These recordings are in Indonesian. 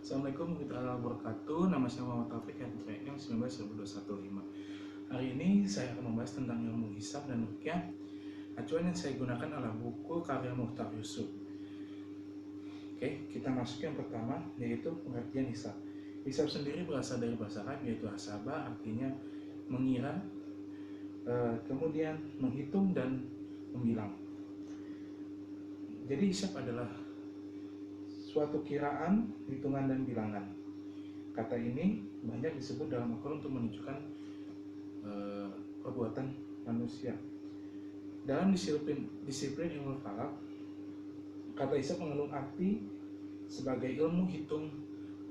Assalamualaikum warahmatullahi wabarakatuh. Nama saya Muhammad Taufik MTM 19.2015. Hari ini saya akan membahas tentang ilmu hisab dan ruqyah. Acuan yang saya gunakan adalah buku karya Muhtar Yusuf. Oke, kita masuk yang pertama, yaitu pengertian hisab. Hisab sendiri berasal dari bahasa Arab, yaitu hasaba, artinya mengira, kemudian menghitung dan membilang. Jadi hisab adalah suatu kiraan, hitungan, dan bilangan. Kata ini banyak disebut dalam Al-Quran untuk menunjukkan perbuatan manusia. Dalam disiplin ilmu falak, kata hisab mengandung arti sebagai ilmu hitung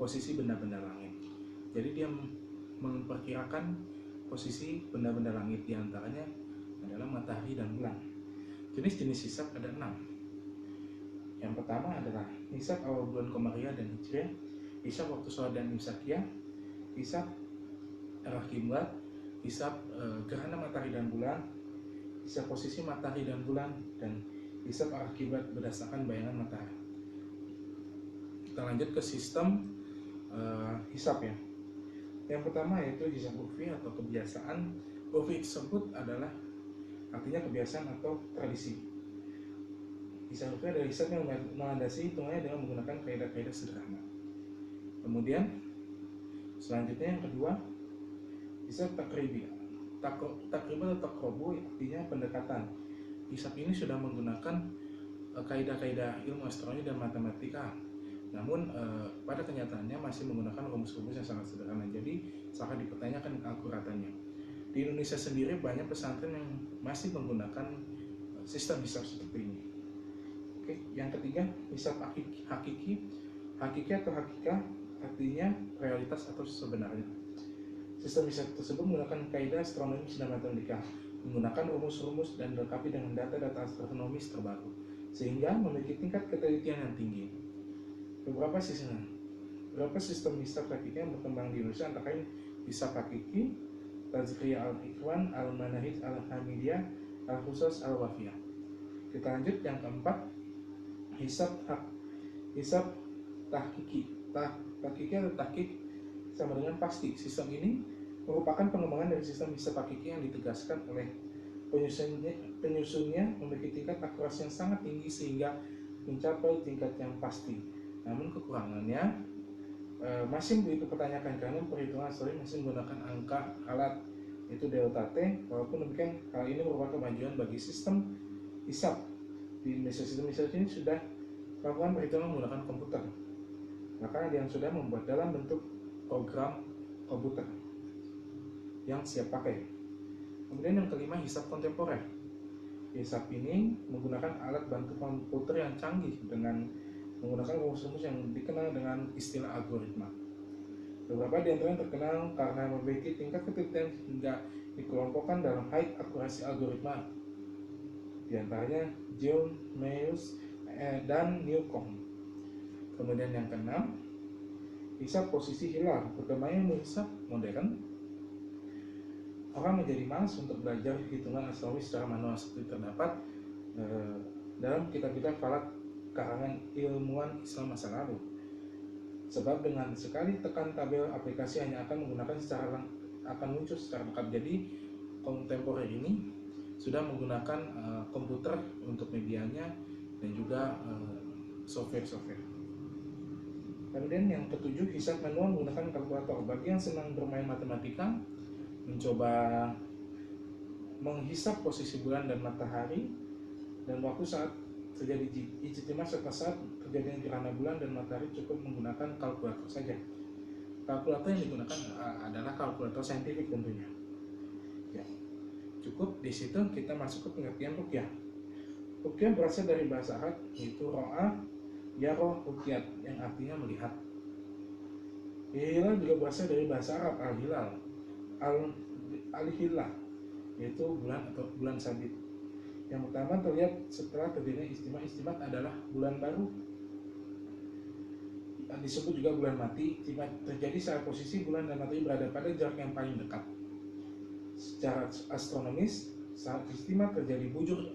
posisi benda-benda langit. Jadi dia memperkirakan posisi benda-benda langit, diantaranya adalah matahari dan bulan. Jenis-jenis hisab ada 6. Yang pertama adalah hisab awal bulan Komariah dan Hijriah, hisab waktu sholat dan imsakiyah, hisab arah kiblat, hisab gerhana matahari dan bulan, hisab posisi matahari dan bulan, dan hisab arah kiblat berdasarkan bayangan matahari. Kita lanjut ke sistem hisab ya. Yang pertama yaitu hisab urfi atau kebiasaan. Urfi tersebut adalah artinya kebiasaan atau tradisi. Hisab urfi adalah hisab yang melandasi hitungannya dengan menggunakan kaidah-kaidah sederhana. Kemudian selanjutnya yang kedua, hisab takribi. Takribi atau takrobu artinya pendekatan. Hisab ini sudah menggunakan kaidah-kaidah ilmu astronomi dan matematika. Namun pada kenyataannya masih menggunakan rumus-rumus yang sangat sederhana. Jadi sangat dipertanyakan keakuratannya. Di Indonesia sendiri banyak pesantren yang masih menggunakan sistem hisab seperti ini. Oke, yang ketiga, hisab hakiki. Hakiki atau hakikah artinya realitas atau sebenarnya. Sistem hisab tersebut menggunakan kaidah astronomi dan matematika, menggunakan rumus-rumus dan dilengkapi dengan data-data astronomis terbaru, sehingga memiliki tingkat ketelitian yang tinggi. Beberapa sistem hisab hakiki yang berkembang di Indonesia antara lain hisab hakiki, Tazkiyah al-Ikhwan, al-Manahij al-Hamidiyah, al-Khusus al-Wafiyah. Kita lanjut yang keempat, hisab tahkiki. Tahkiki atau tahkik sama dengan pasti. Sistem ini merupakan pengembangan dari sistem hisab hakiki yang ditegaskan oleh penyusunnya memiliki tingkat akurasi yang sangat tinggi sehingga mencapai tingkat yang pasti. Namun kekurangannya masih begitu pertanyakan karena perhitungan astronomi masih menggunakan angka alat yaitu delta T. Walaupun demikian, hal ini merupakan kemajuan bagi sistem hisab. Di Indonesia sistem hisab ini sudah melakukan perhitungan menggunakan komputer. Maka ada yang sudah membuat dalam bentuk program komputer yang siap pakai. Kemudian yang kelima, hisab kontemporer. Hisab ini menggunakan alat bantu komputer yang canggih dengan menggunakan rumus-rumus yang dikenal dengan istilah algoritma. Beberapa di antara yang terkenal karena memiliki tingkat ketelitian hingga dikelompokkan dalam high akurasi algoritma. Di antaranya John Mayus dan Newcomb. Kemudian yang keenam, hisab posisi hilal. Berkembangnya hisab modern, orang menjadi malas untuk belajar hitungan astronomi secara manual seperti terdapat dalam kitab-kitab falak karangan ilmuwan Islam masa lalu. Sebab dengan sekali tekan tabel aplikasi hanya akan muncul secara lengkap. Jadi kontemporer ini sudah menggunakan komputer untuk medianya dan juga software. Kemudian yang ketujuh, hisab manual menggunakan kalkulator. Bagi yang senang bermain matematika, mencoba menghisab posisi bulan dan matahari dan waktu saat terjadi ijtima serta saat terjadinya gerhana bulan dan matahari cukup menggunakan kalkulator saja. Kalkulator yang digunakan adalah kalkulator saintifik tentunya. Ya, cukup di situ kita masuk ke pengertian ruqyah. Ruqyah berasal dari bahasa Arab yaitu ro'a, yaro, ruqyat yang artinya melihat. Hilal juga berasal dari bahasa Arab al-hilal, al-hilal yaitu bulan atau bulan sabit. Yang pertama terlihat setelah terjadinya istimewa. Istimewa adalah bulan baru, disebut juga bulan mati. Istimewa terjadi saat posisi bulan dan matahari berada pada jarak yang paling dekat. Secara astronomis, saat istimewa terjadi bujur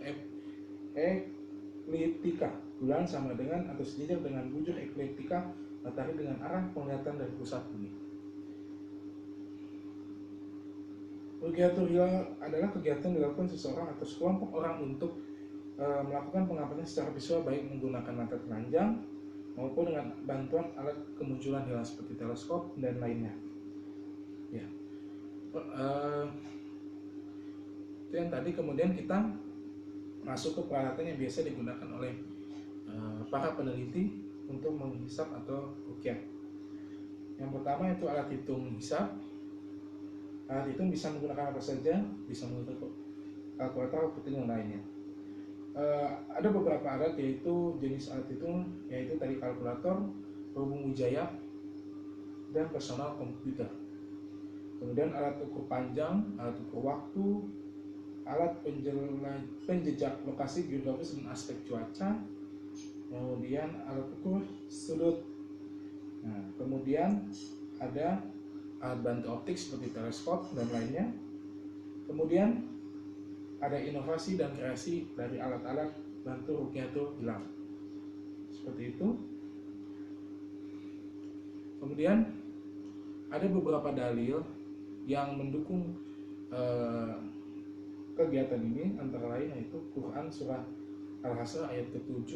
ekliptika, bulan sama dengan atau sejajar dengan bujur ekliptika matahari dengan arah penglihatan dari pusat bumi. Rukyatul hilal adalah kegiatan dilakukan seseorang atau sekelompok orang untuk melakukan pengamatan secara visual, baik menggunakan mata telanjang maupun dengan bantuan alat kemunculan hilal seperti teleskop dan lainnya. Ya, itu yang tadi. Kemudian kita masuk ke peralatan yang biasa digunakan oleh para peneliti untuk menghisap atau rukyah. Yang pertama itu alat hitung hisap. Alat hitung bisa menggunakan apa saja, bisa menggunakan kalkulator atau yang lainnya. Ada beberapa alat, yaitu jenis alat hitung, yaitu tadi kalkulator, penghubung wijaya, dan personal komputer. Kemudian alat ukur panjang, alat ukur waktu, alat penjejak lokasi geografis dan aspek cuaca, kemudian alat ukur sudut. Nah, kemudian ada alat bantu optik seperti teleskop dan lainnya. Kemudian ada inovasi dan kreasi dari alat-alat bantu rukyatul hilal seperti itu. Kemudian ada beberapa dalil yang mendukung kegiatan ini, antara lain yaitu Quran surah Al-Hasr ayat ke-7,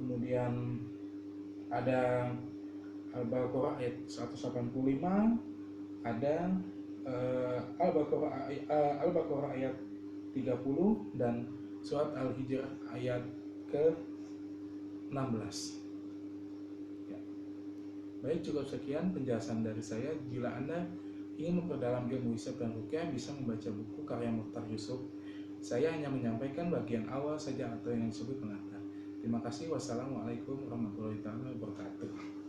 kemudian ada Al-Baqarah ayat 185, ada Al-Baqarah ayat 30, dan surat Al-Hijr ayat ke-16. Ya. Baik, cukup sekian penjelasan dari saya. Bila Anda ingin memperdalam ilmu hisab dan rukyah, bisa membaca buku karya Mukhtar Yusuf. Saya hanya menyampaikan bagian awal saja atau yang disebut pengantar. Terima kasih. Wassalamualaikum warahmatullahi wabarakatuh.